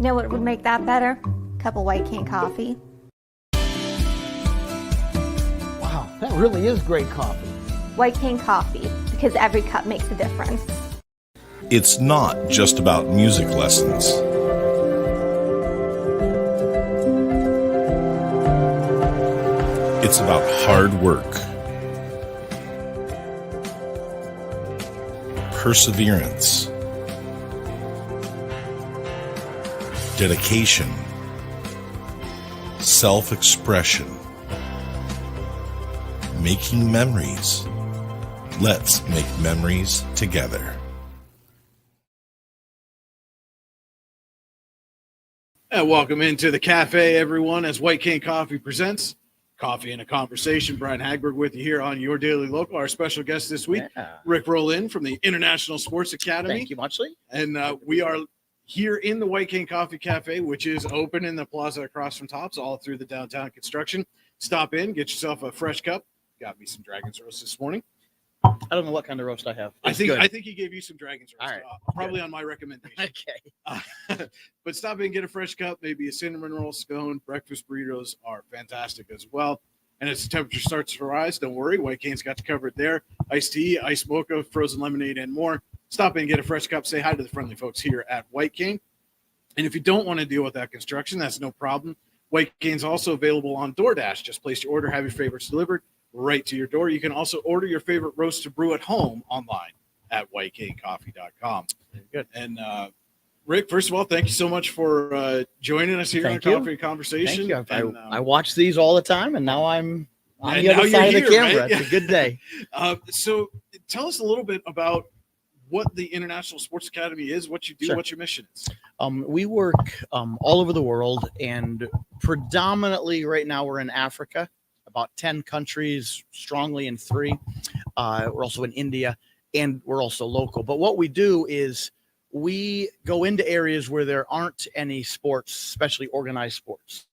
You know what would make that better? A cup of White Cane coffee. Wow, that really is great coffee. White Cane coffee, because every cup makes a difference. It's not just about music lessons. It's about hard work, perseverance, dedication, self-expression, making memories. Let's make memories together. And welcome into the cafe, everyone, as White Cane Coffee presents Coffee and a Conversation. Brian Hagberg with you here on Your Daily Local. Our special guest this week, Rick Rohlin from the International Sports Academy. Thank you, Muchley. And we are here in the White Cane Coffee Cafe, which is open in the plaza across from Tops, all through the downtown construction. Stop in, get yourself a fresh cup. Got me some Dragon's Roast this morning. I don't know what kind of roast I have. I think he gave you some Dragon's Roast, right. Probably on my recommendation. Okay. But stop in, get a fresh cup, maybe a cinnamon roll, scone. Breakfast burritos are fantastic as well. And as the temperature starts to rise, don't worry, White Cane's got you covered there. Iced tea, iced mocha, frozen lemonade, and more. Stop in, get a fresh cup. Say hi to the friendly folks here at White Cane. And if you don't want to deal with that construction, that's no problem. White Cane's also available on DoorDash. Just place your order, have your favorites delivered right to your door. You can also order your favorite roast to brew at home online at whitecanecoffee.com. Good. And Rick, first of all, thank you so much for joining us here on Coffee and Conversation. Thank you. And, I watch these all the time, and now I'm on and the other side of the camera. Right? It's a good day. So tell us a little bit about what the International Sports Academy is, what you do, Sure. what your mission is. We work all over the world, and predominantly right now we're in Africa, about 10 countries, strongly in 3. We're also in India, and we're also local. But what we do is we go into areas where there aren't any sports, especially organized sports.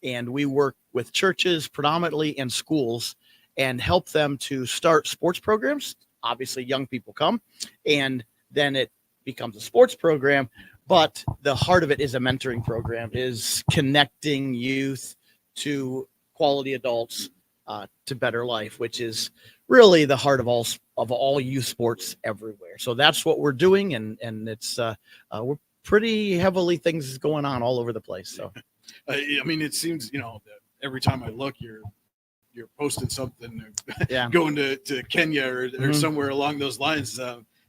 And we work with churches predominantly and schools and help them to start sports programs. Obviously, young people come, and then it becomes a sports program. But the heart of it is a mentoring program, is connecting youth to quality adults to better life, which is really the heart of all youth sports everywhere. So that's what we're doing, and it's we're pretty heavily things going on all over the place. So I mean, it seems, every time I look, you're posting something, yeah. going to Kenya or somewhere along those lines.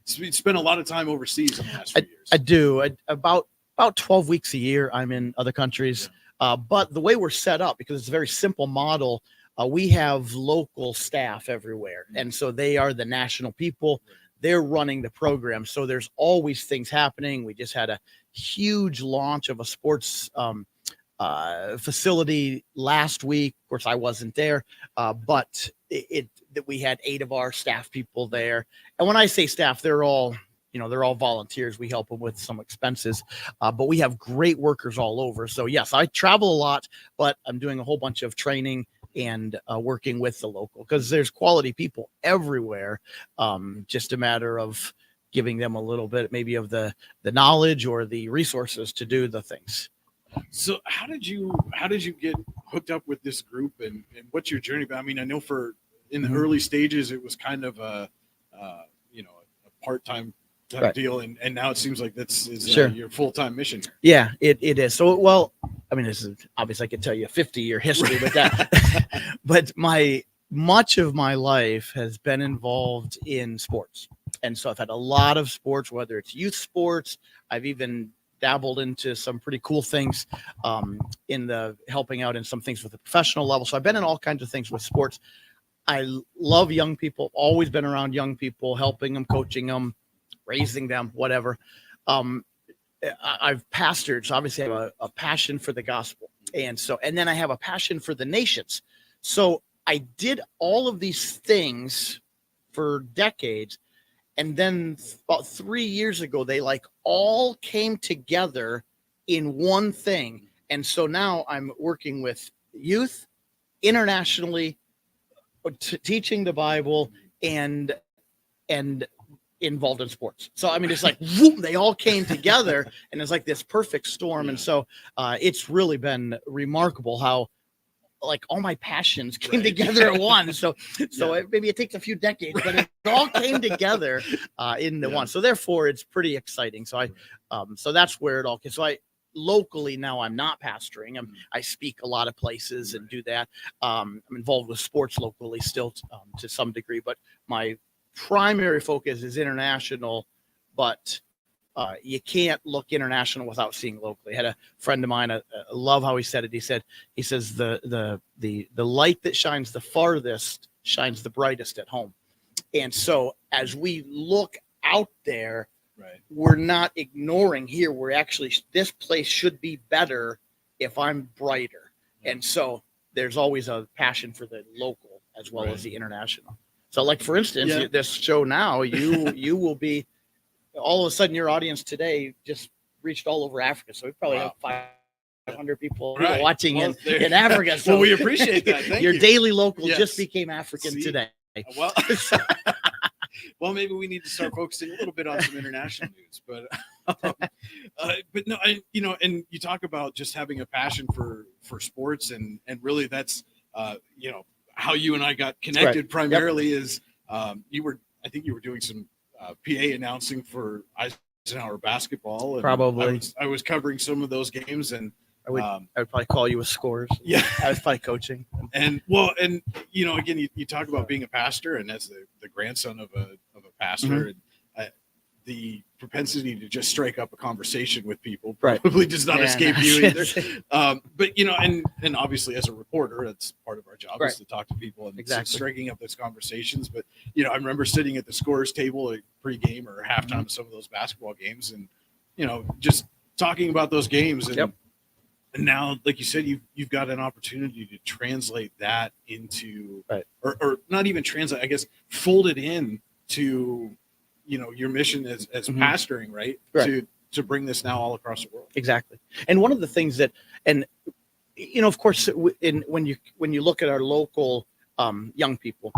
You spend a lot of time overseas in the last few years. I do. About 12 weeks a year, I'm in other countries. Yeah. But the way we're set up, because it's a very simple model, we have local staff everywhere. And so they are the national people. They're running the program. So there's always things happening. We just had a huge launch of a sports facility last week. Of course, I wasn't there, but that we had 8 of our staff people there. And when I say staff, they're all volunteers. We help them with some expenses, but we have great workers all over. So yes, I travel a lot, but I'm doing a whole bunch of training and working with the local, because there's quality people everywhere. Just a matter of giving them a little bit maybe of the knowledge or the resources to do the things. So how did you get hooked up with this group, and what's your journey? I mean, I know in the early stages, it was kind of a part-time type Right. deal. And now it seems like this is Sure. your full-time mission. Yeah, it is. So, well, I mean, this is obviously I could tell you a 50-year history with that, but much of my life has been involved in sports. And so I've had a lot of sports, whether it's youth sports. I've even dabbled into some pretty cool things in the helping out in some things with the professional level. So I've been in all kinds of things with sports. I love young people, always been around young people, helping them, coaching them, raising them, whatever. I've pastored, so obviously I have a passion for the gospel. And then I have a passion for the nations. So I did all of these things for decades. And then about 3 years ago, they all came together in one thing. And so now I'm working with youth internationally, teaching the Bible, and involved in sports. So I mean, it's like whoop, they all came together, and it's like this perfect storm. And so it's really been remarkable how like all my passions came together at once. So maybe it takes a few decades, but it all came together in the one. So therefore, it's pretty exciting. So so that's where it all came. So locally now I'm not pastoring. I speak a lot of places and do that. I'm involved with sports locally still to some degree, but my primary focus is international. But you can't look international without seeing locally. I had a friend of mine. I love how he said it. He says the light that shines the farthest shines the brightest at home. And so as we look out there, we're not ignoring here. We're actually, this place should be better if I'm brighter. And so there's always a passion for the local as well as the international. So like, for instance, this show now, you will be, all of a sudden your audience today just reached all over Africa. So we probably have 500 people watching in Africa. So well, we appreciate that. Thank your you. Daily Local just became African today. Well, well, maybe we need to start focusing a little bit on some international news, but no, and you talk about just having a passion for sports, and really that's how you and I got connected primarily is I think you were doing some PA announcing for Eisenhower basketball. And probably I was covering some of those games, and I would probably call you with scores. Yeah, I was probably coaching. And again, you talk about being a pastor, and as the grandson of a pastor, and the propensity to just strike up a conversation with people probably does not escape you either. But and obviously as a reporter, that's part of our job is to talk to people and striking up those conversations. But I remember sitting at the scorers table at pregame or halftime of some of those basketball games, and just talking about those games. And and now, like you said, you've got an opportunity to translate that into or not even translate, I guess, fold it in to your mission as pastoring, right? To bring this now all across the world. Exactly. And one of the things that, and of course, when you look at our local young people,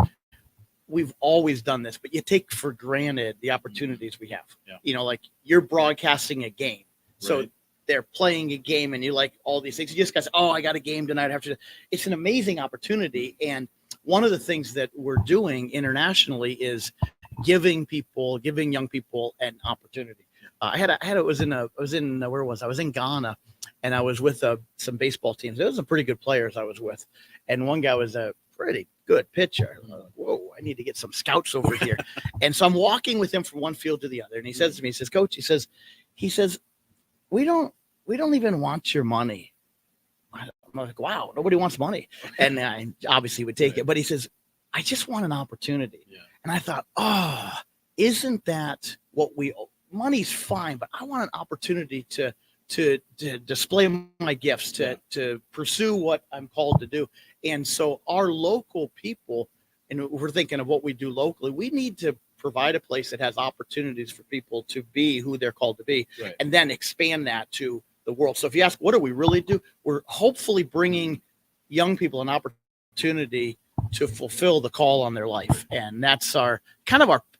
we've always done this, but you take for granted the opportunities we have. Like you're broadcasting a game, so they're playing a game, and you like all these things. You just guys, I got a game tonight. It's an amazing opportunity, and one of the things that we're doing internationally is giving young people an opportunity. I was in Ghana, and I was with some baseball teams. There was some pretty good players I was with, and one guy was a pretty good pitcher. Whoa, I need to get some scouts over here. And so I'm walking with him from one field to the other, and he says to me, he says, "Coach," he says, we don't even want your money. I'm like, wow, nobody wants money. And I obviously would take it, but he says, I just want an opportunity. And I thought, isn't that what money's fine, but I want an opportunity to display my gifts, to pursue what I'm called to do. And so our local people, and we're thinking of what we do locally, we need to provide a place that has opportunities for people to be who they're called to be, and then expand that to the world. So if you ask, what do we really do? We're hopefully bringing young people an opportunity to fulfill the call on their life. And that's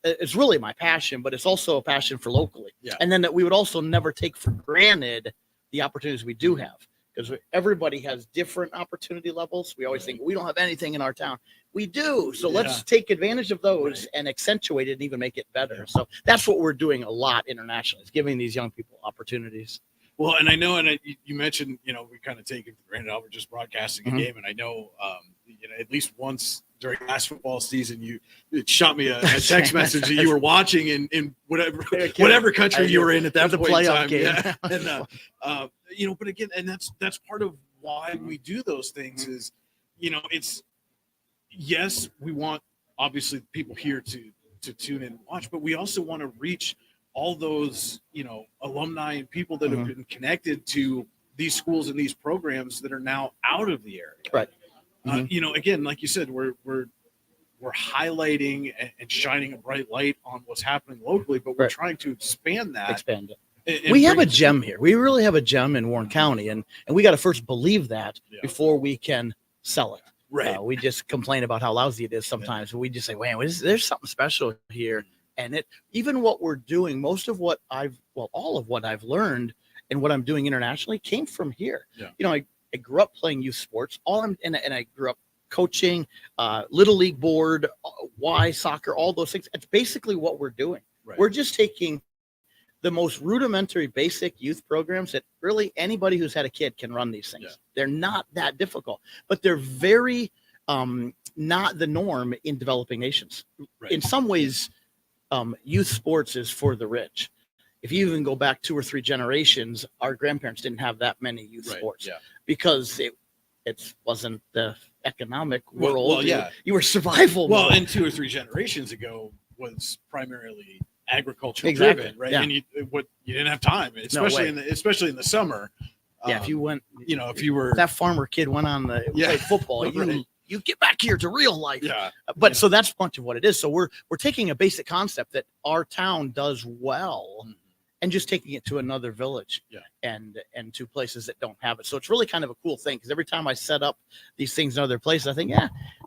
it's really my passion, but it's also a passion for locally. And then that we would also never take for granted the opportunities we do have, because everybody has different opportunity levels. We always think we don't have anything in our town. We do. So let's take advantage of those and accentuate it and even make it better. So that's what we're doing a lot internationally, is giving these young people opportunities. Well, and I know, and you mentioned, we kind of take it for granted. We're just broadcasting a game, and I know, at least once during last football season, it shot me a text message that you were watching in whatever country you were in at that point in time. Game. And but again, and that's part of why we do those things is, it's yes, we want obviously people here to tune in and watch, but we also want to reach all those, alumni and people that have been connected to these schools and these programs that are now out of the area. Again, like you said, we're highlighting and shining a bright light on what's happening locally, but we're trying to expand it. We have a gem here. We really have a gem in Warren County, and we got to first believe that before we can sell it. We just complain about how lousy it is sometimes. We just say, "Man, there's something special here And even what we're doing, all of what I've learned and what I'm doing internationally came from here. Yeah. I grew up playing youth sports, and I grew up coaching, little league board, Y soccer, all those things. It's basically what we're doing. Right. We're just taking the most rudimentary basic youth programs that really anybody who's had a kid can run these things. Yeah. They're not that difficult, but they're very not the norm in developing nations. Right. In some ways, youth sports is for the rich. If you even go back 2 or 3 generations, our grandparents didn't have that many youth sports because it wasn't the economic world. Well, yeah. You were survival. Well, mode. and 2 or 3 generations ago was primarily agricultural Exactly. driven, right? Yeah. And you didn't have time, especially in the summer. If you went, if you were that farmer kid went on played football, Right. you get back here to real life. Yeah. But so that's much of what it is. So we're taking a basic concept that our town does well, and just taking it to another village, and to places that don't have it. So it's really kind of a cool thing, because every time I set up these things in other places, I think,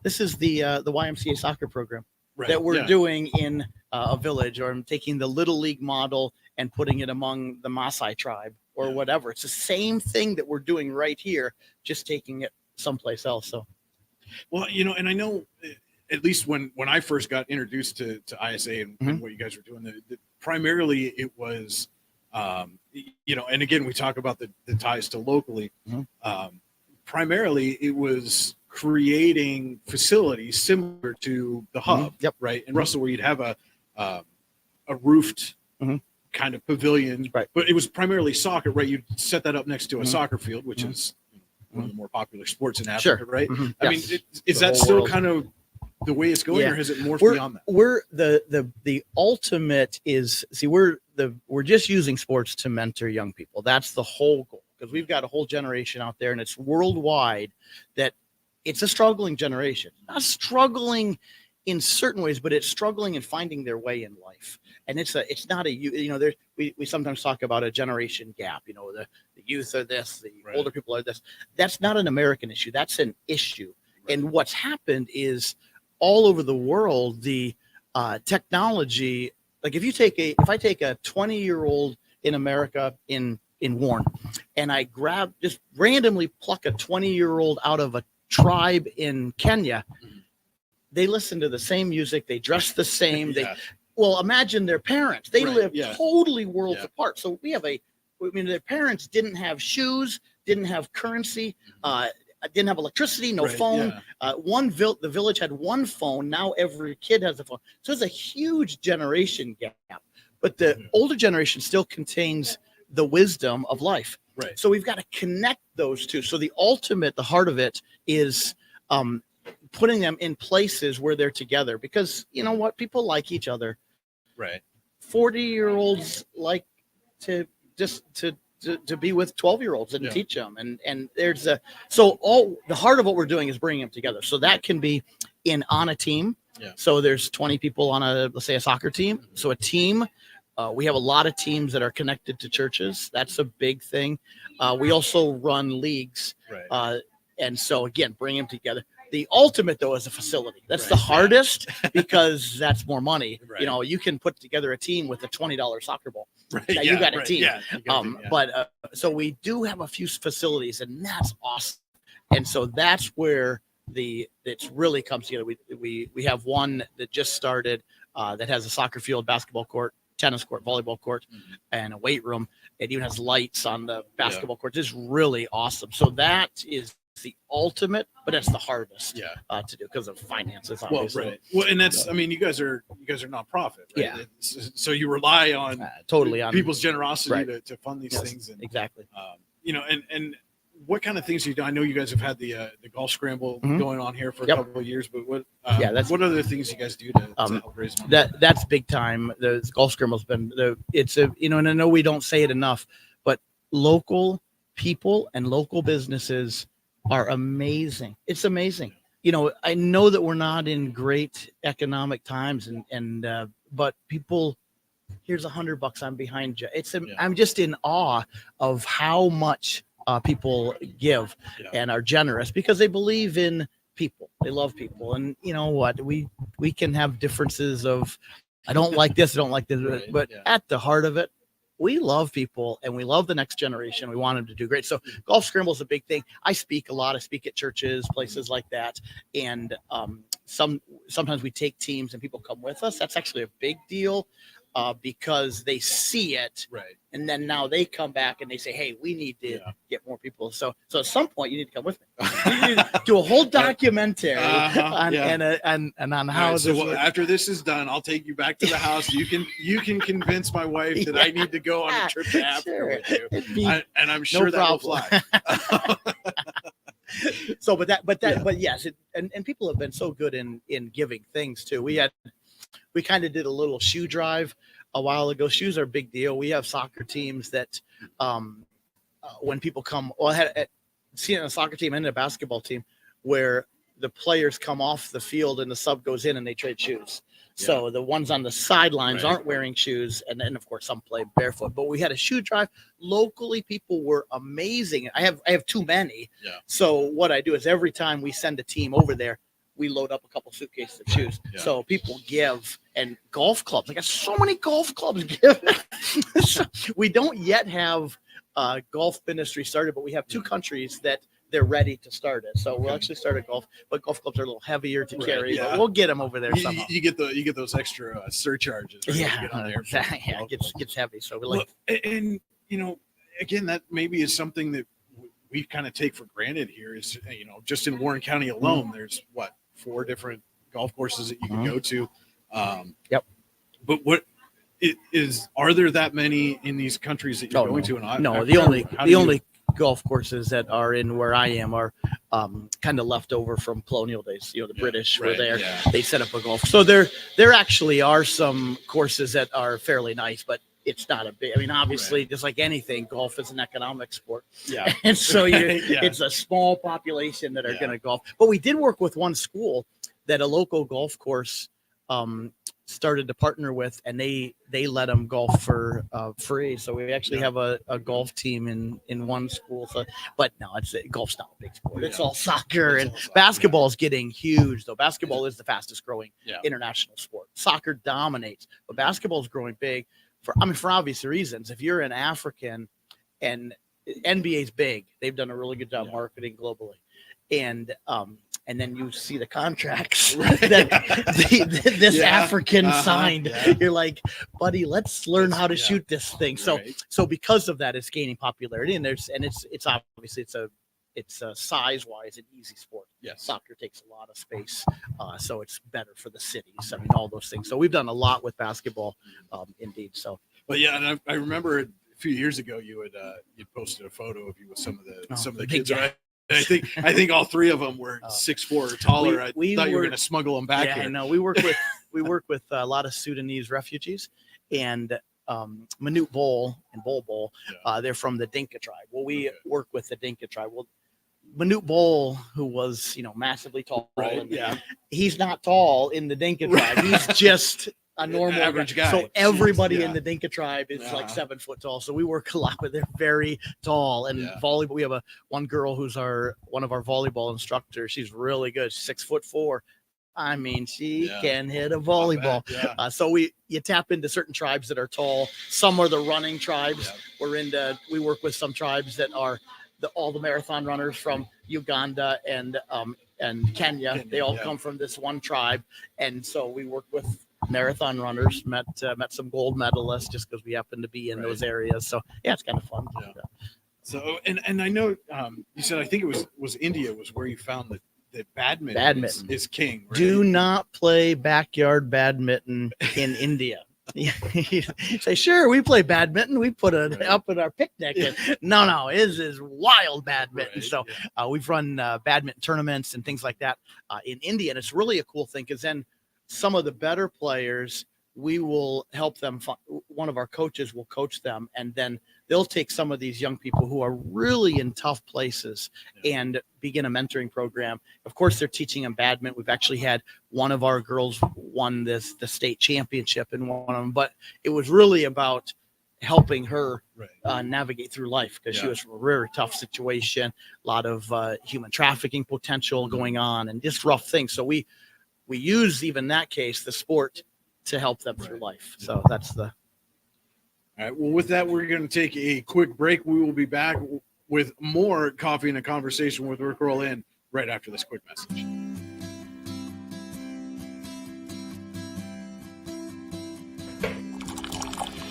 this is the YMCA soccer program that we're doing in a village, or I'm taking the little league model and putting it among the Maasai tribe or whatever. It's the same thing that we're doing right here, just taking it someplace else. So, well, and I know, at least when I first got introduced to ISA and what you guys were doing, primarily it was, and again, we talk about the ties to locally. Primarily it was creating facilities similar to the hub, right? And Russell, where you'd have a roofed kind of pavilion, right? But it was primarily soccer, right? You'd set that up next to a soccer field, which is one of the more popular sports in Africa, right? I mean, is that still world. Kind of the way it's going, or has it morphed beyond that? We're the ultimate is, we're just using sports to mentor young people. That's the whole goal, because we've got a whole generation out there, and it's worldwide, that it's a struggling generation. Not struggling in certain ways, but it's struggling in finding their way in life. And it's not we sometimes talk about a generation gap. The youth are this, the older people are this. That's not an American issue. That's an issue. Right. And what's happened is, all over the world, the technology, like if I take a 20-year-old in America in Warren, and I just randomly pluck a 20-year-old out of a tribe in Kenya, they listen to the same music, they dress the same. Well, imagine their parents. They live totally worlds apart. So their parents didn't have shoes, didn't have currency, didn't have electricity, no phone. The village had one phone. Now every kid has a phone. So it's a huge generation gap. But the older generation still contains the wisdom of life. Right. So we've got to connect those two. So the heart of it is putting them in places where they're together, because you know what? People like each other. Right. 40-year-olds like to be with 12-year-olds and teach them. And there's all the heart of what we're doing is bringing them together. So that can be on a team. Yeah. So there's 20 people on let's say a soccer team. So a team, we have a lot of teams that are connected to churches. That's a big thing. We also run leagues. Right. And so again, bring them together. The ultimate, though, is a facility. That's the hardest, because that's more money. Right. You can put together a team with a $20 soccer ball. Right. Now, you got a team. But so we do have a few facilities, and that's awesome. And so that's where it really comes together. We have one that just started that has a soccer field, basketball court, tennis court, volleyball court, and a weight room. It even has lights on the basketball court. It's really awesome. So that is the ultimate, but that's the hardest to do because of finances. Obviously. Well, right. Well, and that's, you guys are nonprofit, right? Yeah. So you rely on totally on people's generosity to fund these things. And, exactly. And what kind of things do you do? I know you guys have had the golf scramble going on here for a couple of years, but what other things you guys do to help raise money? That's big time. The golf scramble's been and I know we don't say it enough, but local people and local businesses are amazing. It's amazing. I know that we're not in great economic times, but people, here's $100. I'm behind you. I'm just in awe of how much people give and are generous, because they believe in people. They love people. And you know what? We can have differences of I don't like this, I don't like this. Right, But yeah. at the heart of it, we love people and we love the next generation. We want them to do great. So golf scramble is a big thing. I speak a lot. I speak at churches, places like that. And sometimes we take teams and people come with us. That's actually a big deal because they see it. Right. And then now they come back and they say, hey, we need to get more people. So at some point you need to come with me. You need to do a whole documentary on how so this works. after this is done, I'll take you back to the house. You can convince my wife that I need to go on a trip to Africa with you. And I'm sure that will fly. So, but yes, and people have been so good in giving things too. We kind of did a little shoe drive a while ago. Shoes are a big deal. We have soccer teams that when people come, I had seen a soccer team and a basketball team where the players come off the field and the sub goes in and they trade shoes. So the ones on the sidelines aren't wearing shoes. And then of course some play barefoot, but we had a shoe drive locally. People were amazing. I have too many. Yeah. So what I do is every time we send a team over there, we load up a couple suitcases of shoes. Yeah. So people give, and golf clubs. I got so many golf clubs given. So we don't yet have golf ministry started, but we have 2 countries that they're ready to start it. So we'll actually start a golf clubs are a little heavier to carry, but we'll get them over there somehow. You get those extra surcharges. Right? Yeah, on there. Yeah, it gets heavy. So we like, and again, that maybe is something that we kind of take for granted here. Is just in Warren County alone, there's 4 different golf courses that you can go to. Yep. But are there that many in these countries that you're going to? And the only golf courses that are in where I am are kind of left over from colonial days. The British were there. Yeah. They set up a golf. So there actually are some courses that are fairly nice, but it's not a big, obviously, just like anything, golf is an economic sport. Yeah. And so it's a small population that are going to golf. But we did work with one school that a local golf course started to partner with, and they let them golf for free. So we actually have a golf team in one school. So, but no, golf's not a big sport. It's all soccer, and basketball is getting huge. Though basketball is the fastest growing international sport. Soccer dominates, but basketball is growing big. For obvious reasons. If you're an African, and NBA's big, they've done a really good job marketing globally, and then you see the contracts that this African signed. Yeah. You're like, buddy, let's learn how to shoot this thing. So because of that, it's gaining popularity, and it's obviously it's size wise an easy sport. Yes. Soccer takes a lot of space, so it's better for the cities. All those things. So we've done a lot with basketball, indeed. So, but and I remember a few years ago you posted a photo of you with some of the kids. Right? I think all 3 of them were 6'4" or taller. I thought you were going to smuggle them back here. I know. We work with a lot of Sudanese refugees, and Manute Bol and Bol. They're from the Dinka tribe. Well, we work with the Dinka tribe. Well, Manute Bol, who was massively tall, he's not tall in the Dinka tribe. He's just a normal average guy. So everybody in the Dinka tribe is like 7 foot tall. So we work a lot with. They're very tall. And volleyball. We have one girl who's one of our volleyball instructors. She's really good. She's 6'4". She can hit a volleyball. So you tap into certain tribes that are tall. Some are the running tribes. We work with some tribes that are all the marathon runners from Uganda and Kenya. They all come from this one tribe, and so we work with marathon runners. Met some gold medalists just because we happen to be in those areas. So it's kind of fun. So and I know you said, I think it was India was where you found that badminton is king. Right? Do not play backyard badminton in India. Say, sure, we play badminton. We put it up at our picnic. No, it is wild badminton. So we've run badminton tournaments and things like that in India. And it's really a cool thing because then some of the better players, we will help them. One of our coaches will coach them, and then they'll take some of these young people who are really in tough places and begin a mentoring program. Of course, they're teaching them badminton. We've actually had one of our girls won the state championship in one of them, but it was really about helping her navigate through life because she was from a very tough situation, a lot of human trafficking potential going on, and just rough things. So we use even that case, the sport, to help them through life. So that's the. All right. Well, with that, we're going to take a quick break. We will be back with more Coffee and a Conversation with Rick Rohlin right after this quick message.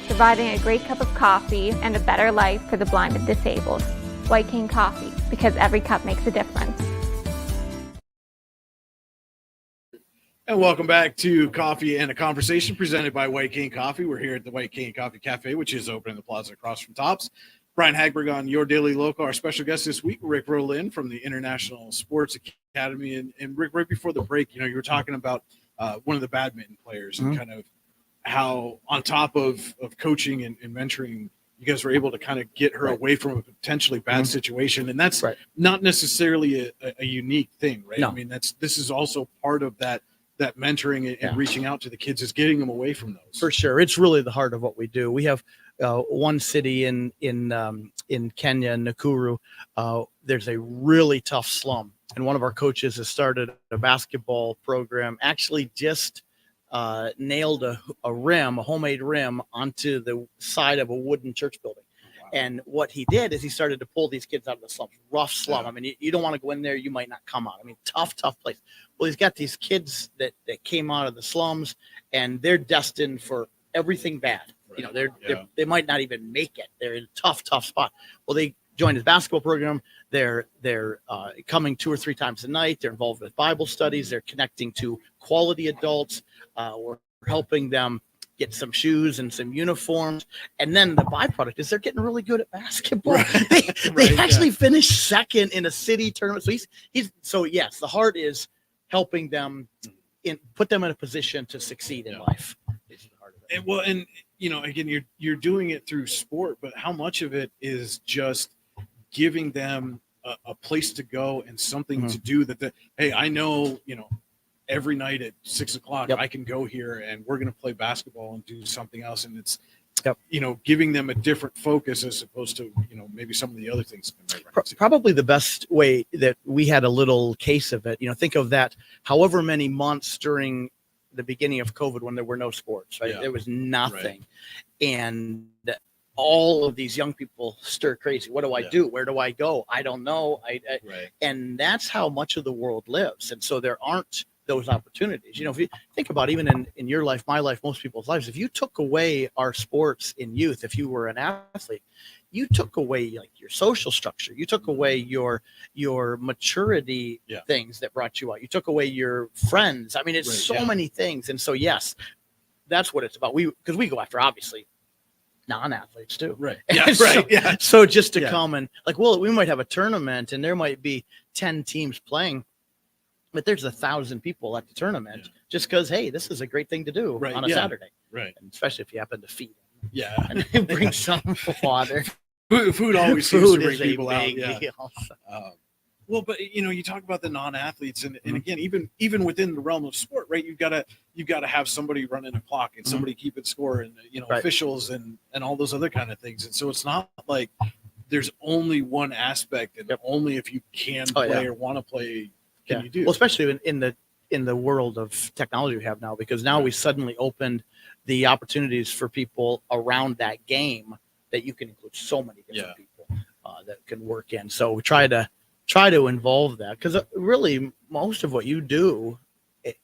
Providing a great cup of coffee and a better life for the blind and disabled. White Cane Coffee, because every cup makes a difference. And welcome back to Coffee and a Conversation presented by White Cane Coffee. We're here at the White Cane Coffee Cafe, which is open in the plaza across from Tops. Brian Hagberg on Your Daily Local. Our special guest this week, Rick Rohlin from the International Sports Academy. And Rick, right before the break, you were talking about one of the badminton players and kind of how on top of coaching and mentoring, you guys were able to kind of get her away from a potentially bad situation. And that's not necessarily a unique thing, right? No. I mean, this is also part of that mentoring and reaching out to the kids is getting them away from those. For sure. It's really the heart of what we do. We have one city in Kenya, Nakuru. There's a really tough slum. And one of our coaches has started a basketball program, actually just nailed a homemade rim onto the side of a wooden church building. Wow. And what he did is he started to pull these kids out of the slums, rough slum. I mean, you don't want to go in there. You might not come out. I mean, tough place. Well, he's got these kids that came out of the slums and they're destined for everything bad. Right. They might not even make it. They're in a tough spot. Well, they joined his basketball program. They're coming 2 or 3 times a night. They're involved with Bible studies. They're connecting to quality adults. We're helping them get some shoes and some uniforms. And then the byproduct is they're getting really good at basketball. Right. They actually finished second in a city tournament. So yes, the heart is helping them put them in a position to succeed in life. Is the heart of it. And again, you're doing it through sport, but how much of it is just giving them a place to go and something to do hey, I know, every night at 6 o'clock, I can go here and we're going to play basketball and do something else. And it's, giving them a different focus as opposed to, maybe some of the other things. Probably the best way that we had a little case of it, think of that, however many months during the beginning of COVID when there were no sports, right? There was nothing. Right. And all of these young people stir crazy. What do I do? Where do I go? I don't know. And that's how much of the world lives. And so there aren't those opportunities. If you think about even in your life, my life, most people's lives, if you took away our sports in youth, if you were an athlete, you took away like your social structure, you took away your maturity things that brought you out, you took away your friends. I mean, it's so many things. And so yes, that's what it's about. Because we go after obviously non-athletes too. Right. Yeah. So just to come and we might have a tournament and there might be 10 teams playing, but there's 1,000 people at the tournament just because, hey, this is a great thing to do on a Saturday. Right. And especially if you happen to feed them. Yeah. And bring some water. Food always seems to bring people out. Well, but you talk about the non-athletes and again, even within the realm of sport, right? You've got to have somebody running a clock and somebody keeping score and officials and all those other kind of things. And so it's not like there's only one aspect and only if you can play or want to play can you do. Well, especially in the world of technology we have now, because now we suddenly opened the opportunities for people around that game that you can include so many different people that can work in. So we try to involve that because really most of what you do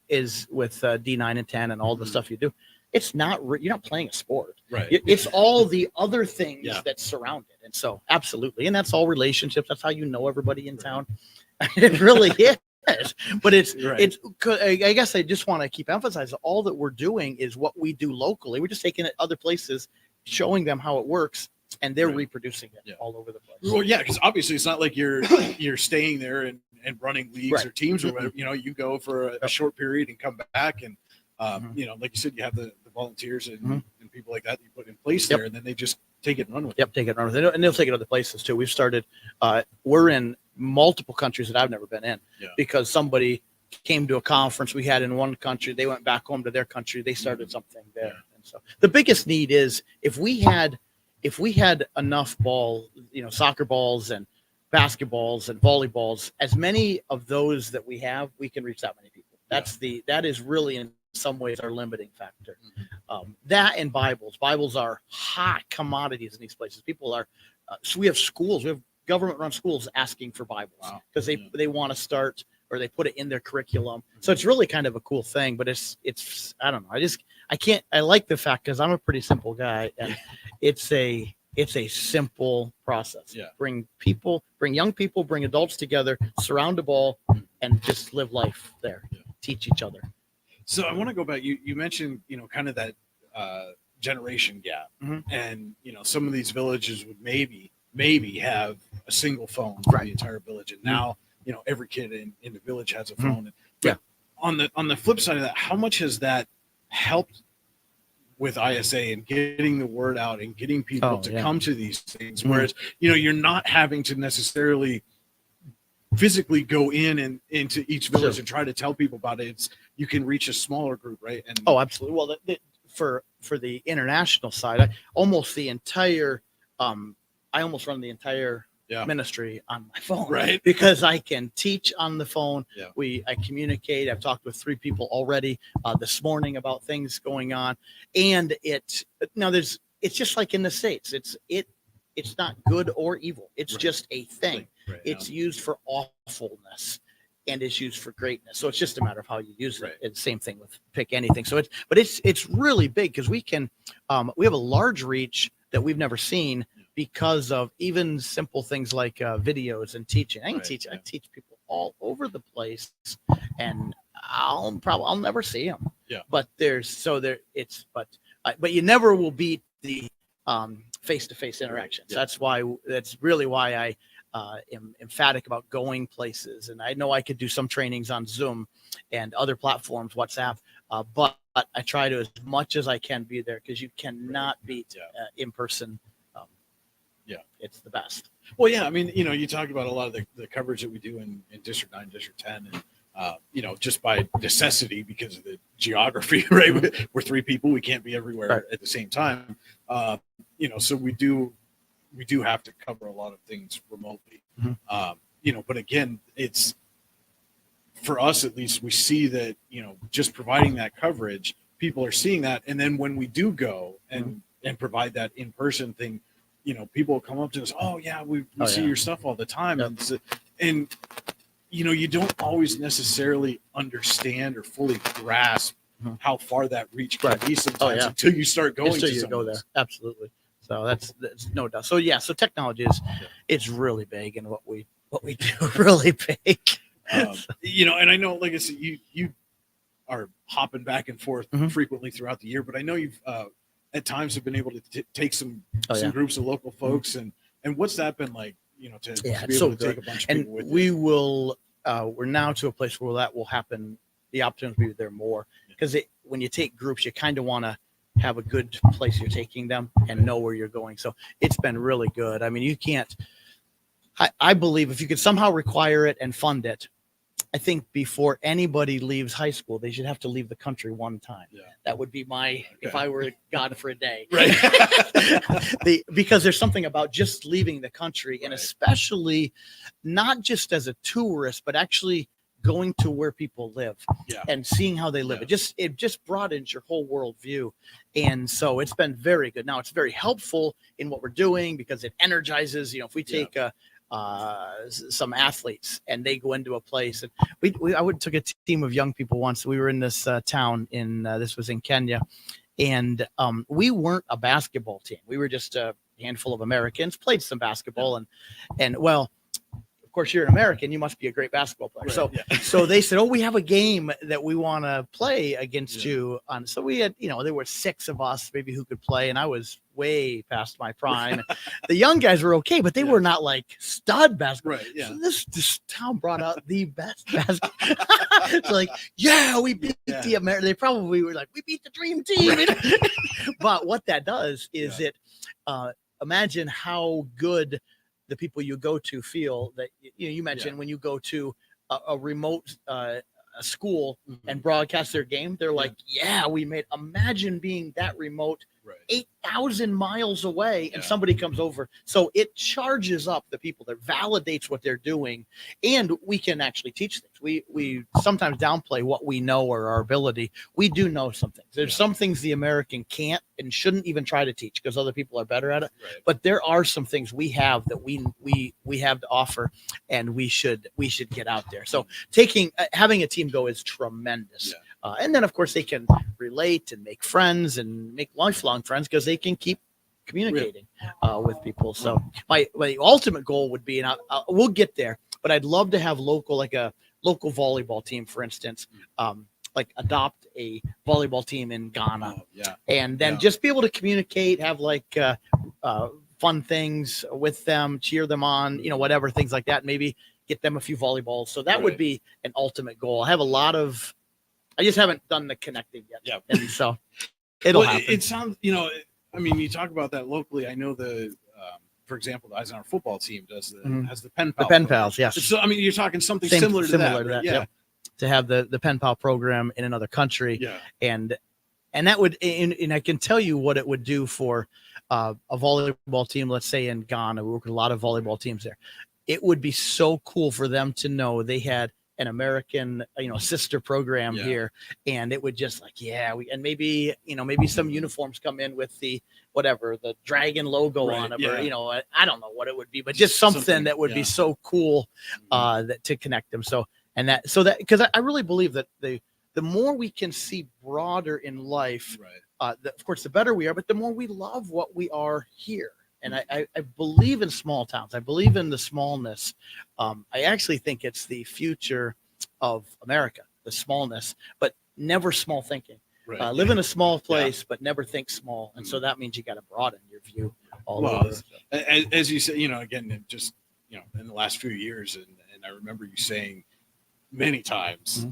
is with D9 and 10 and all the stuff you do. It's not you're not playing a sport, right? It's all the other things that surround it. And so absolutely, and that's all relationships. That's how you know everybody in town. It really is. But it's I guess I just want to keep emphasizing all that we're doing is what we do locally. We're just taking it other places, showing them how it works, and they're reproducing it all over the place. Well, because obviously it's not like you're staying there and running leagues or teams or whatever. You go for a short period and come back, and like you said, you have the volunteers and people like that you put in place there, and then they just take it and run with it. Take it and run with it, and they'll take it other places too. We've started. We're in multiple countries that I've never been in because somebody came to a conference we had in one country, they went back home to their country, they started something there. And so the biggest need is if we had enough soccer balls and basketballs and volleyballs, as many of those that we have, we can reach that many people. That is really some ways our limiting factor. That and Bibles are hot commodities in these places. People are, so we have schools, we have government-run schools asking for Bibles because they want to start, or they put it in their curriculum. So it's really kind of a cool thing, but it's I don't know. I like the fact, because I'm a pretty simple guy, and it's a simple process. Yeah. Bring young people, bring adults together, surround a ball, and just live life there. Yeah. Teach each other. So I want to go back. You mentioned, kind of that generation gap, and some of these villages would maybe have a single phone for the entire village, and now every kid in the village has a phone. But on the flip side of that, how much has that helped with ISA and getting the word out and getting people to come to these things? Whereas you're not having to necessarily physically go in and into each village and try to tell people about it. You can reach a smaller group, right? And absolutely. Well, for the international side, I almost run the entire ministry on my phone, right? Because I can teach on the phone. I communicate. I've talked with 3 people already this morning about things going on, and it's just like in the States. It's not good or evil. It's just a thing. It's used for awfulness, and it's used for greatness. So it's just a matter of how you use it. It's the same thing with pick anything. So it's really big, because we have a large reach that we've never seen because of even simple things like videos and teaching. I teach people all over the place, and I'll never see them. But but you never will beat the face-to-face interactions. That's really why I am emphatic about going places. And I know I could do some trainings on Zoom and other platforms, WhatsApp, but I try to, as much as I can, be there, because you cannot beat in person. It's the best. Well, I mean, you talk about a lot of the coverage that we do in District 9, District 10, and just by necessity, because of the geography, right? We're 3 people, we can't be everywhere at the same time. So we do have to cover a lot of things remotely. But again, it's, for us at least, we see that just providing that coverage, people are seeing that, and then when we do go and provide that in-person thing, people will come up to us, we see your stuff all the time. And you don't always necessarily understand or fully grasp how far that reach can be sometimes until you start going until to you go there. Absolutely. So that's no doubt. So so technology it's really big, and what we do really big. And I know, like I said, you are hopping back and forth frequently throughout the year, but I know you've at times have been able to take some groups of local folks, and what's that been like? To be able to take a bunch of people with we you. Will. We're now to a place where that will happen. The opportunity will be there more, because when you take groups, you kind of want to have a good place you're taking them and know where you're going. So it's been really good. I mean, you can't. I believe if you could somehow require it and fund it, I think before anybody leaves high school, they should have to leave the country one time. That would be if I were God for a day. Right. Because there's something about just leaving the country, and especially not just as a tourist, but actually going to where people live and seeing how they live. It just broadens your whole worldview. And so it's been very good. Now it's very helpful in what we're doing, because it energizes, if we take some athletes and they go into a place, and I took a team of young people once. We were in this town this was in Kenya, and we weren't a basketball team. We were just a handful of Americans, played some basketball, and well, of course, you're an American, you must be a great basketball player. So they said, we have a game that we want to play against you on. So we had, there were 6 of us maybe who could play, and I was way past my prime. The young guys were okay, but they were not like stud basketball. So this town brought out the best basketball. It's like, we beat the American. They probably were like, we beat the dream team. But what that does is imagine how good the people you go to feel. That you mentioned when you go to a remote a school and broadcast their game, they're like, we made. Imagine being that remote Right. 8,000 miles away, and somebody comes over. So it charges up the people, that validates what they're doing, and we can actually teach things. We sometimes downplay what we know or our ability. We do know some things. There's some things the American can't and shouldn't even try to teach because other people are better at it. Right. But there are some things we have that we have to offer, and we should get out there. So having a team go is tremendous. Yeah. And then, of course, they can relate and make friends and make lifelong friends because they can keep communicating with people. So my ultimate goal would be, and we'll get there, but I'd love to have like a local volleyball team, for instance, like adopt a volleyball team in Ghana. And then just be able to communicate, have like fun things with them, cheer them on, whatever, things like that. Maybe get them a few volleyballs. So that would be an ultimate goal. I have a lot of, I just haven't done the connecting yet. Yeah. And so it'll happen. It sounds, I mean, you talk about that locally. I know for example, the Eisenhower football team has the pen pal. The pen pals, yes. So, I mean, you're talking something similar to that. Right? Yeah. Yep. To have the pen pal program in another country. Yeah. And that would, and I can tell you what it would do for a volleyball team, let's say in Ghana. We work with a lot of volleyball teams there. It would be so cool for them to know they had an American, sister program here, and it would just and maybe some uniforms come in with the dragon logo on them, or I don't know what it would be, but just something that would be so cool that to connect them. So because I really believe that the more we can see broader in life, of course, the better we are, but the more we love what we are here. And I believe in small towns. I believe in the smallness. I actually think it's the future of America, the smallness, but never small thinking. Live in a small place, but never think small. And so that means you got to broaden your view all over. As you say, again, just, in the last few years, and I remember you saying many times,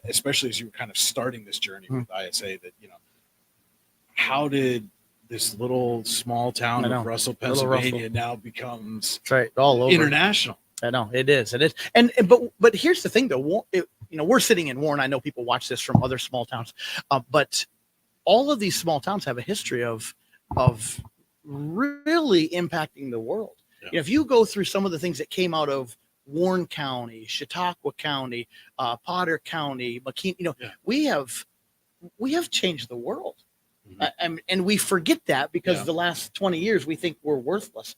especially as you were kind of starting this journey with ISA, that, how did this little small town of Russell, Pennsylvania now becomes all over international? I know it is. But here's the thing though, we're sitting in Warren. I know people watch this from other small towns, but all of these small towns have a history of really impacting the world. If you go through some of the things that came out of Warren County, Chautauqua County, Potter County, McKean, we have changed the world. And we forget that because the last 20 years we think we're worthless.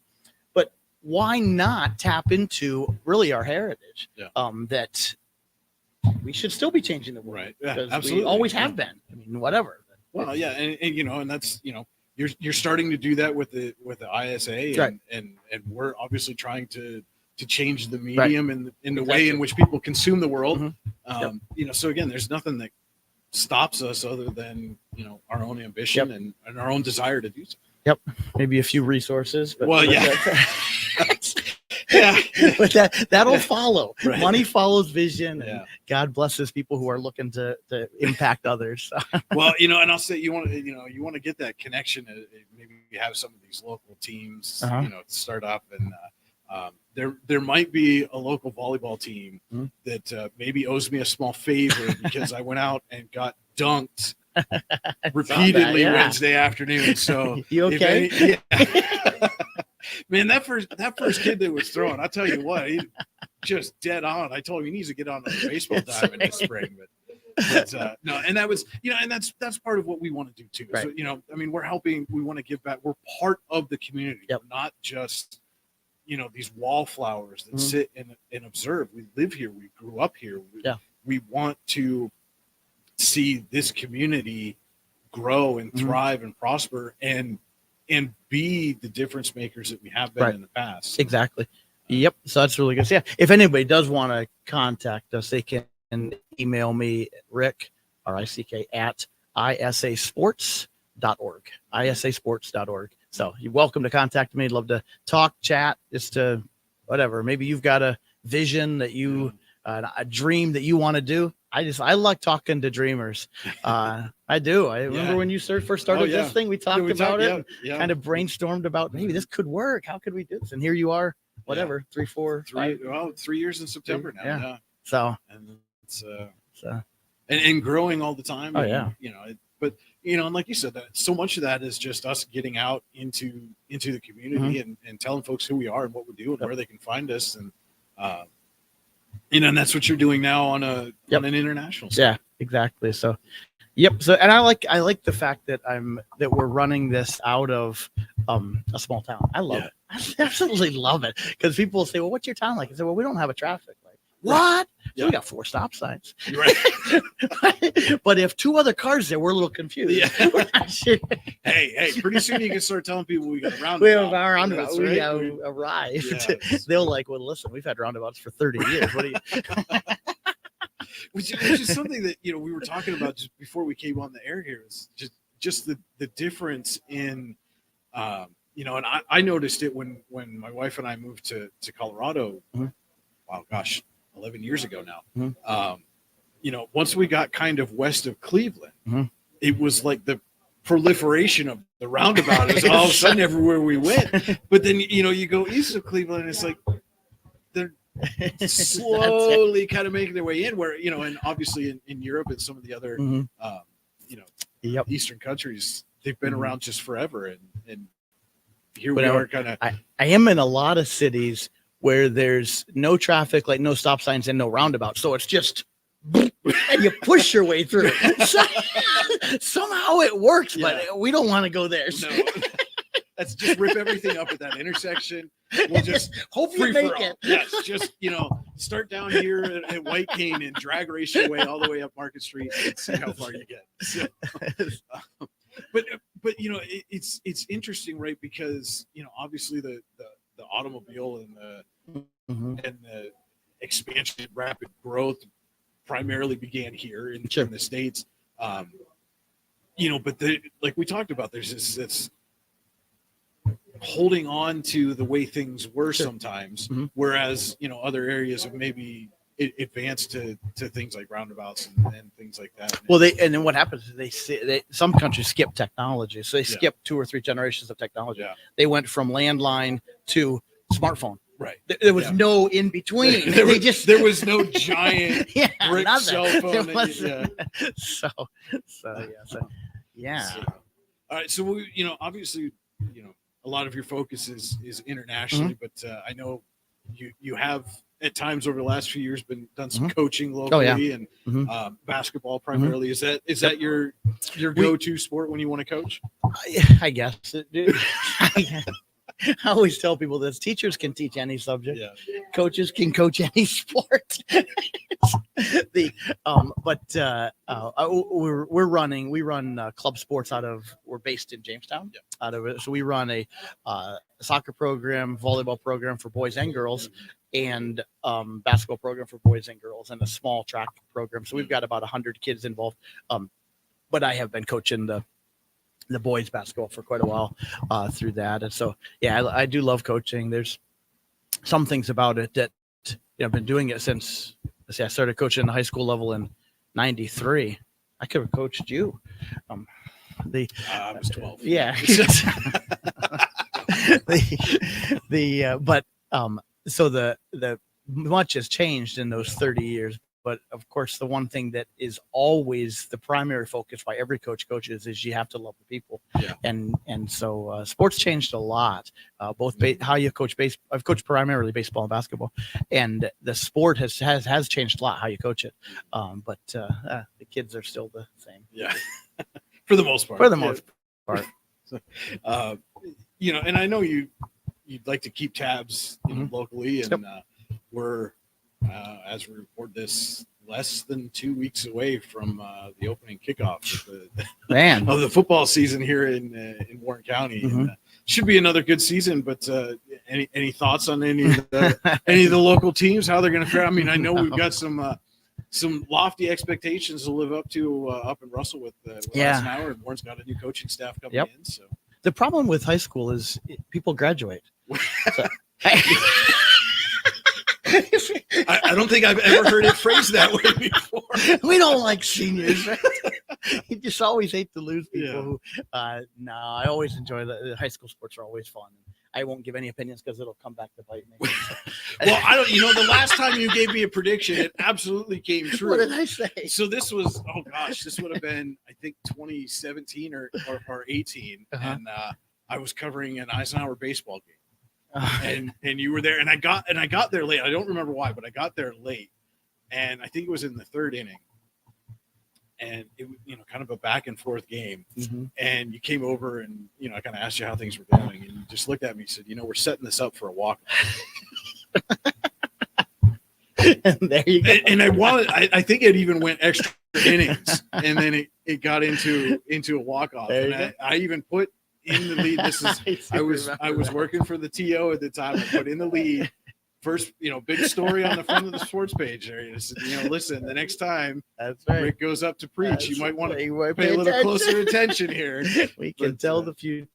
But why not tap into really our heritage? That we should still be changing the world. Absolutely. We always have been. I mean, whatever. Well, and that's you're starting to do that with the ISA, and we're obviously trying to change the medium in the way in which people consume the world. So again, there's nothing that stops us other than our own ambition and our own desire to do so. Maybe a few resources, but but that'll follow. Money follows vision, and God blesses people who are looking to impact others. Well, and I'll say you want to get that connection. Maybe you have some of these local teams, start up, and there might be a local volleyball team that maybe owes me a small favor because I went out and got dunked repeatedly Wednesday afternoon. So you okay? Man, that first kid that was throwing, I tell you what, he just dead on. I told him he needs to get on a baseball diamond in the spring, but no, and that was and that's part of what we want to do too. So I mean, we're helping. We want to give back. We're part of the community, not just these wallflowers that sit and observe. We live here. We grew up here. We want to see this community grow and thrive and prosper and be the difference makers that we have been in the past. Exactly. Yep. So that's really good. So if anybody does want to contact us, they can email me, Rick, R-I-C-K, at isasports.org. isasports.org. So you're welcome to contact me. I'd love to talk, chat, just to whatever. Maybe you've got a vision that you, a dream that you want to do. I like talking to dreamers. I do. I remember when you first started this thing, we talked about it, kind of brainstormed about maybe this could work. How could we do this? And here you are, 3 years in September now. Yeah. So, and it's and growing all the time. Oh, yeah. But and like you said, that so much of that is just us getting out into the community and telling folks who we are and what we do and where they can find us. And, and that's what you're doing now on an international scale. Yeah, exactly. So, yep. So, and I like the fact that we're running this out of a small town. I love it. I absolutely love it, because people say, well, what's your town like? I say, well, we don't have a traffic light. What? So we got 4 stop signs. Right. But if 2 other cars there, we're a little confused. Yeah. hey, pretty soon you can start telling people we got a roundabout. We have our roundabout. Right. We have arrived. Yeah. They'll like, well, listen, we've had roundabouts for 30 years. What do you? which is something that we were talking about just before we came on the air here. Is just the difference in and I noticed it when my wife and I moved to Colorado. Wow, gosh, 11 years ago now. Once we got kind of west of Cleveland, it was like the proliferation of the roundabout. It was all of a sudden everywhere we went. But then you go east of Cleveland, and it's like they're slowly kind of making their way in. Where and obviously in Europe and some of the other Eastern countries, they've been around just forever, and here we are kind of. I am in a lot of cities where there's no traffic, like no stop signs and no roundabout. So it's just, and you push your way through. So, somehow it works, but we don't want to go there. No. Let's just rip everything up at that intersection. We'll just hope you make it. Yes, just start down here at White Cane and drag race your way all the way up Market Street and see how far you get. So, but it's interesting, right? Because obviously the automobile and the expansion, rapid growth primarily began here in the States. But like we talked about, there's this holding on to the way things were sometimes, whereas other areas have maybe advanced to things like roundabouts and things like that. Well, and then what happens is some countries skip technology, so they skip 2 or 3 generations of technology. They went from landline to smartphone. Right. There was no in between. There was no giant brick cell phone. So, all right. So we, obviously, a lot of your focus is internationally, but I know you have at times over the last few years done some coaching locally and basketball primarily. Is that your go-to sport when you want to coach? I guess. I always tell people this: teachers can teach any subject, coaches can coach any sport. We run club sports we're based in Jamestown. So we run a soccer program, volleyball program for boys and girls, and basketball program for boys and girls, and a small track program. So we've got about 100 kids involved. But I have been coaching the boys basketball for quite a while through that. And so, I do love coaching. There's some things about it that I've been doing it since I started coaching the high school level in '93. I could have coached you. I was 12. Yeah. So the much has changed in those 30 years. But of course, the one thing that is always the primary focus by every coaches is you have to love the people. And so sports changed a lot. Both how you coach I've coached primarily baseball and basketball, and the sport has changed a lot how you coach it. But the kids are still the same. Yeah, for the most part. So, and I know you'd like to keep tabs locally, and we're. As we record this, less than 2 weeks away from the opening kickoff of the football season here in Warren County. And, should be another good season. But any thoughts on any of the local teams, how they're going to fare? I mean, I know we've got some lofty expectations to live up to up in Russell with Eisenhower, and Warren's got a new coaching staff coming in. So the problem with high school is people graduate. So, I don't think I've ever heard it phrased that way before. We don't like seniors. Right? You just always hate to lose people. Who, no, I always enjoy the high school sports are always fun. I won't give any opinions because it'll come back to bite me. Well, I don't. The last time you gave me a prediction, it absolutely came true. What did I say? So this was, oh gosh, this would have been, I think, 2017 or 18, and I was covering an Eisenhower baseball game, and you were there, and I got there late. I don't remember why, but I got there late, and I think it was in the third inning. And it was, kind of a back and forth game. Mm-hmm. And you came over and, I kind of asked you how things were going. And you just looked at me and said, we're setting this up for a walk. And there you go. And I think it even went extra innings. And then it got into a walk-off. And I even put in the lead. This is, I was working for the TO at the time. I put in the lead. First, big story on the front of the sports page there. You said, listen, the next time Rick goes up to preach, you might want to pay a little closer attention here. We can tell the future.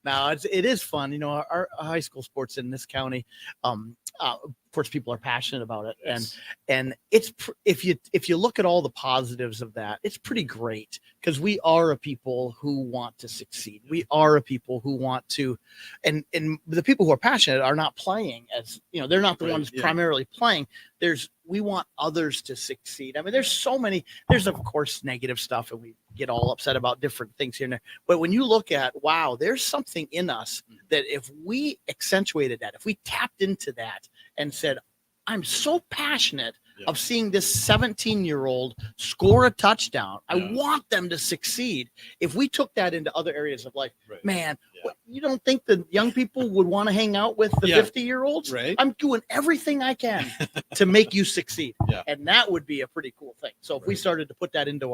Now it is fun. Our high school sports in this county, of course, people are passionate about it, Yes. and it's if you look at all the positives of that, it's pretty great because we are a people who want to succeed. We are a people who want to, and the people who are passionate are not playing as they're not the ones primarily playing. We want others to succeed. I mean, there's of course negative stuff, and we get all upset about different things here and there. But when you look at, wow, there's something in us that if we accentuated that, if we tapped into that and said, I'm so passionate of seeing this 17-year-old score a touchdown. I want them to succeed. If we took that into other areas of life, man, you don't think the young people would want to hang out with the 50-year-olds? Right. I'm doing everything I can to make you succeed. Yeah. And that would be a pretty cool thing. So if we started to put that into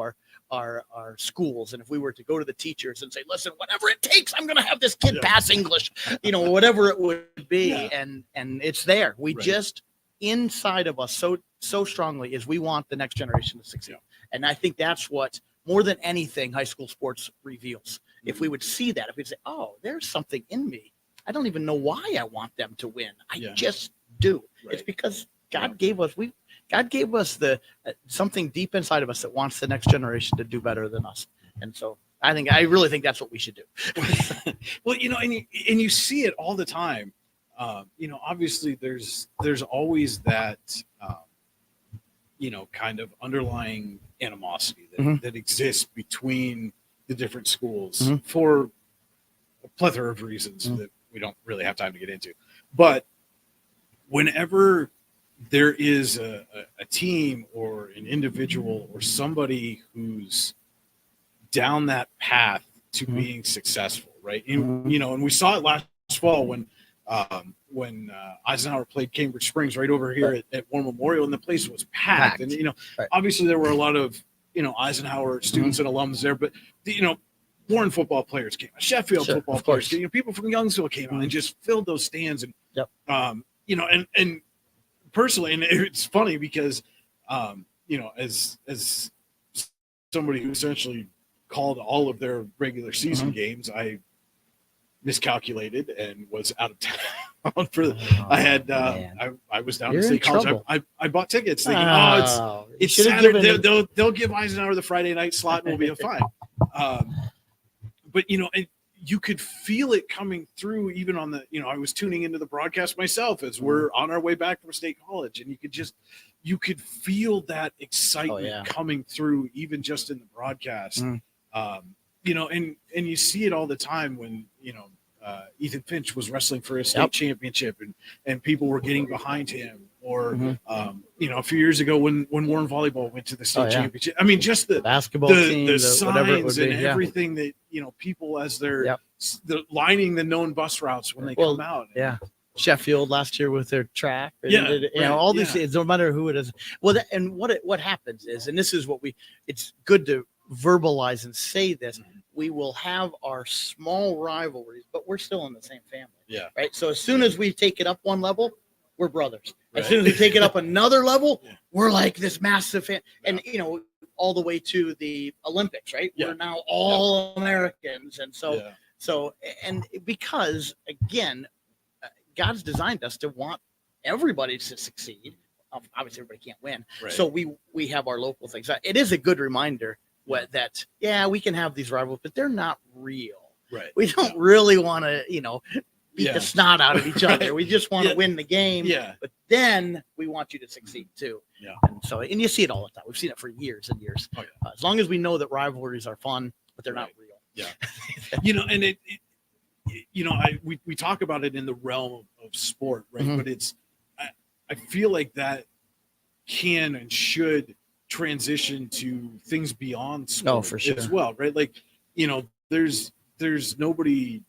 our schools, and if we were to go to the teachers and say, listen, whatever it takes, I'm going to have this kid pass English, whatever it would be. And it's there. We just, inside of us so strongly is we want the next generation to succeed. And I think that's what, more than anything, high school sports reveals. If we would see that, if we'd say, oh, there's something in me. I don't even know why I want them to win. I just do. It's because God gave us, the something deep inside of us that wants the next generation to do better than us. And so I really think that's what we should do. Well, and you see it all the time. Obviously there's always that, kind of underlying animosity that exists between the different schools for a plethora of reasons that we don't really have time to get into. But whenever there is a team or an individual or somebody who's down that path to being successful, right? And, and we saw it last fall when Eisenhower played Cambridge Springs right over here at War Memorial, and the place was packed. And obviously there were a lot of Eisenhower students and alums there, but Warren football players came out, Sheffield football players came, people from Youngsville came out and just filled those stands. And and personally, and it's funny because as somebody who essentially called all of their regular season games, I miscalculated and was out of town for I had I was down to State College. I bought tickets thinking, it's Saturday. They'll give Eisenhower the Friday night slot and we'll be fine. But and you could feel it coming through even on the I was tuning into the broadcast myself as we're on our way back from State College, and you could feel that excitement coming through even just in the broadcast. And you see it all the time when Ethan Finch was wrestling for a state championship and people were getting behind him, or a few years ago when Warren volleyball went to the state championship. I mean, just the basketball team, the signs and everything that people as they're lining the known bus routes when they come out. Sheffield last year with their track, all these things, no matter who it is. Well, and what happens is, and this is what it's good to verbalize and say this, we will have our small rivalries, but we're still in the same family. Right. So as soon as we take it up one level, we're brothers. As soon as we take it up another level, we're like this massive fan. And all the way to the Olympics, right? We're now all Americans. And so and because again, God's designed us to want everybody to succeed. Obviously everybody can't win. So we have our local things. It is a good reminder that we can have these rivals, but they're not real. Right. We don't really want to, beat the snot out of each other. Right. We just want to win the game. Yeah. But then we want you to succeed too. Yeah. And you see it all the time. We've seen it for years and years. Oh, yeah. As long as we know that rivalries are fun, but they're not real. Yeah. And we talk about it in the realm of sport, right? Mhm. But I feel like that can and should transition to things beyond sport for sure. as well, right? Like, there's nobody,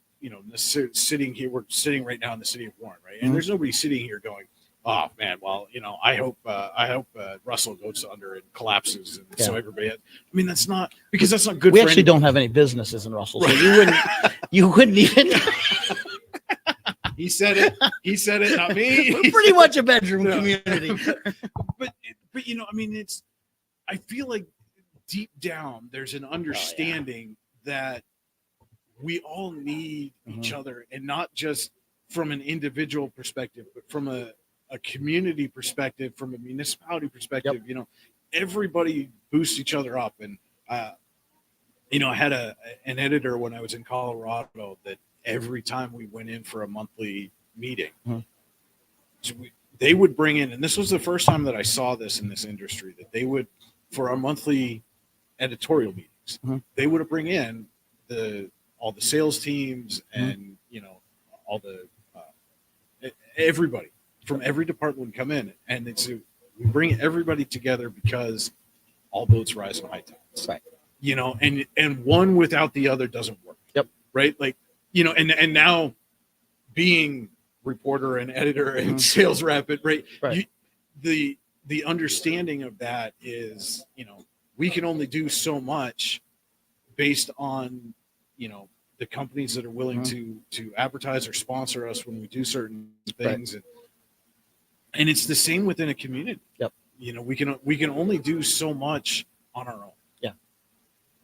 sitting here. We're sitting right now in the city of Warren, right? And Mhm. there's nobody sitting here going, "Oh man, well, I hope Russell goes under and collapses." And so everybody, that's not good. We for actually anybody. don't have any businesses in Russell, so you wouldn't even. He said it, not me. We're pretty much a bedroom community. but I feel like deep down there's an understanding that we all need each other, and not just from an individual perspective, but from a community perspective, from a municipality perspective. Everybody boosts each other up. And I had an editor when I was in Colorado that every time we went in for a monthly meeting, they would bring in, and this was the first time that I saw this in this industry, that they would, for our monthly editorial meetings, they would bring in all the sales teams and all the everybody from every department would come in, and we bring everybody together because all boats rise in high tides. Right. And one without the other doesn't work. Yep. Right. Like, and now being reporter and editor and sales rep, right. The understanding of that is, we can only do so much based on, the companies that are willing to advertise or sponsor us when we do certain things. Right. And it's the same within a community. Yep. We can only do so much on our own. Yeah,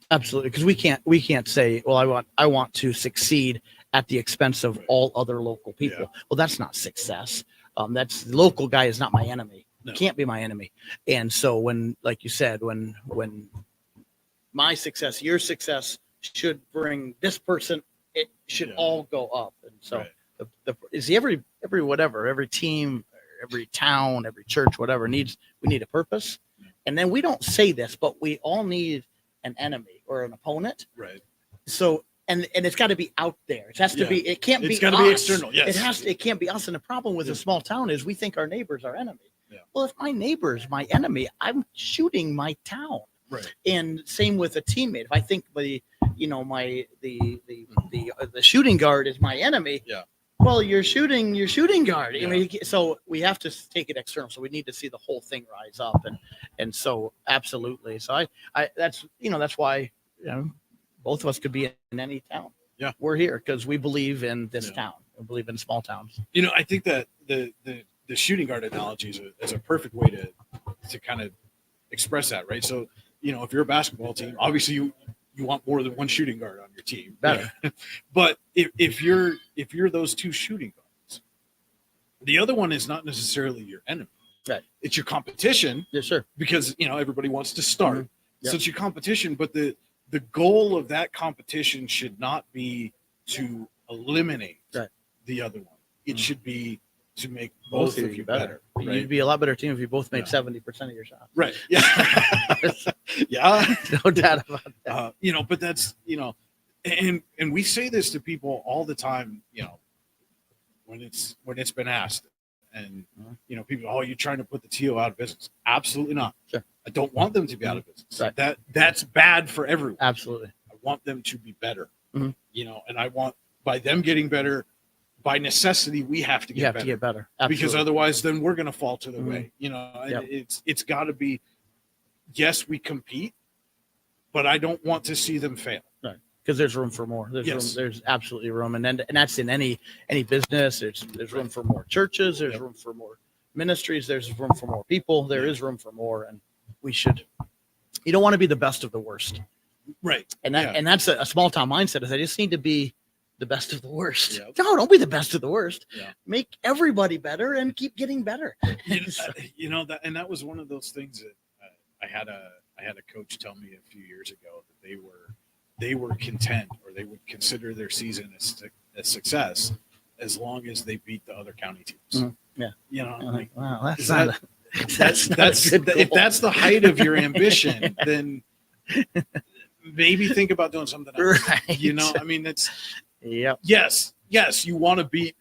absolutely. Because we can't say, well, I want to succeed at the expense of all other local people. Yeah. Well, that's not success. That's the local guy is not my enemy. No. Can't be my enemy. And so when, like you said, when my success, your success should bring this person, it should all go up. And so every team, every town, every church, whatever we need a purpose. And then we don't say this, but we all need an enemy or an opponent. Right. So, and it's got to be out there. It has to be, it can't be, it's got to be external. Yes. It can't be us. And the problem with a small town is we think our neighbor's our enemy. Yeah. Well, if my neighbor's my enemy, I'm shooting my town. Right. And same with a teammate. If I think the shooting guard is my enemy. Yeah. Well, you're shooting your shooting guard. Yeah. So we have to take it external. So we need to see the whole thing rise up, and so absolutely. So I that's why both of us could be in any town. Yeah, we're here because we believe in this town. We believe in small towns. I think that the shooting guard analogy is a perfect way to kind of express that, right? So if you're a basketball team, obviously you want more than one shooting guard on your team. Better. But if you're those two shooting guards, the other one is not necessarily your enemy. Right. It's your competition. Yes, sir. Because everybody wants to start. Mm-hmm. Yep. So it's your competition, but the goal of that competition should not be to eliminate the other one. It should be to make both of you better. Right? You'd be a lot better team if you both made 70% of your shots. Right. Yeah. Yeah. No doubt about that. But that's, and we say this to people all the time, when it's been asked, and people, oh, you're trying to put the TO out of business. Absolutely not. Sure. I don't want them to be out of business. Right. That's bad for everyone. Absolutely. I want them to be better. Mm-hmm. And I want, by them getting better, by necessity, we have to get better. Absolutely. Because otherwise then we're going to fall to the way, it's got to be, yes, we compete, but I don't want to see them fail. Right. Because there's room for more. There's absolutely room. And that's in any business. There's room for more churches. There's room for more ministries. There's room for more people. There is room for more. And you don't want to be the best of the worst. Right. And that's a small town mindset is I just need to be the best of the worst. Yeah. No, don't be the best of the worst. Yeah. Make everybody better and keep getting better. That was one of those things that I had a coach tell me a few years ago that they were they were content, or they would consider their season a success as long as they beat the other county teams. Yeah. You know, Like, wow, is that's that's a good if goal. that's the height of your ambition, then maybe think about doing something else. Right. You know, I mean, it's Yep. yes, you want to beat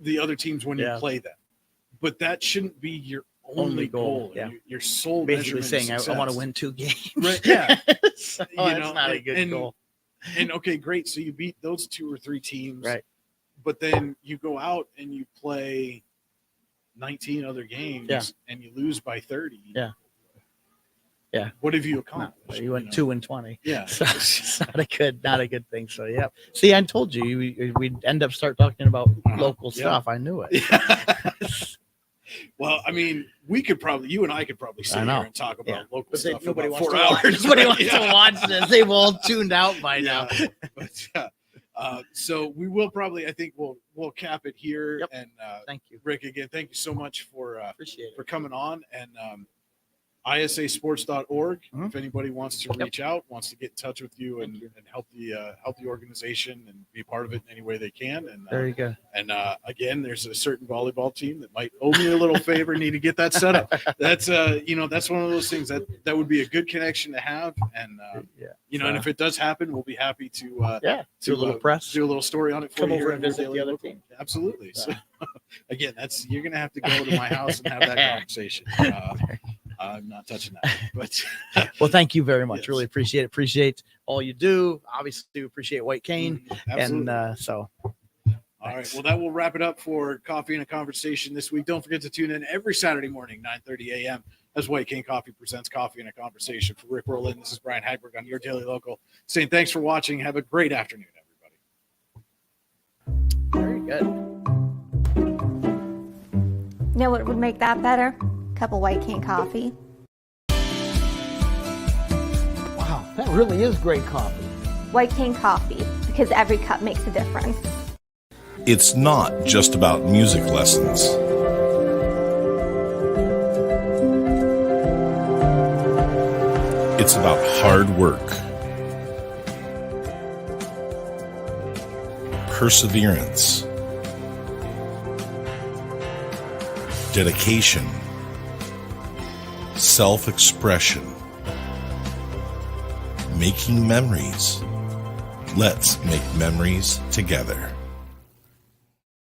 the other teams when you Yeah. play them, but that shouldn't be your only goal. Yeah. Your sole Basically measurement saying, of I want to success. win 2 games. Right, yeah. So You that's know, not a good goal. And okay, great. So you beat those 2 or 3 teams, Right. but then you go out and you play 19 other games, Yeah. and you lose by 30. Yeah. Yeah. What have you No, accomplished? you went know? 2-20. Yeah. So it's not a good thing. So yeah. See, I told you we'd end up start talking about local Yeah. stuff. I knew it. Well, I mean, you and I could probably sit I know. here and talk about Yeah. local But stuff for nobody about wants 4 to watch. hours. Nobody wants Yeah. to watch this. They've all tuned out by now. Yeah. But so we will probably, I think we'll cap it here. Yep. And Thank you. Rick, again, thank you so much for Appreciate it. coming on. And isasports.org. Mhm. If anybody wants to Yep. reach out, wants to get in touch with you and, Thank you. and help the organization and be part of it in any way they can. And Very good. and again, there's a certain volleyball team that might owe me a little favor, need to get that set up. That's that's one of those things that would be a good connection to have. And Yeah. and if it does happen, we'll be happy to Yeah. Do a little press. do a little story on it for Come you over here and on visit Daily the other Local. team. Absolutely. Yeah. So again, you're gonna have to go to my house and have that conversation. I'm not touching that. But Well, thank you very much. Yes. Really appreciate it. Appreciate all you do. Obviously, appreciate White Cane. absolutely. And so All right. Well, that will wrap it up for Coffee and a Conversation this week. Don't forget to tune in every Saturday morning, 9:30 a.m. as White Cane Coffee presents Coffee and a Conversation. For Rick Rohlin, this is Brian Hagberg on your Daily Local, saying thanks for watching. Have a great afternoon, everybody. very good. You know what would make that better? Cup of White Cane coffee. Wow, that really is great coffee. White Cane coffee, because every cup makes a difference. It's not just about music lessons. It's about hard work, perseverance, dedication, self-expression, making memories. Let's make memories together.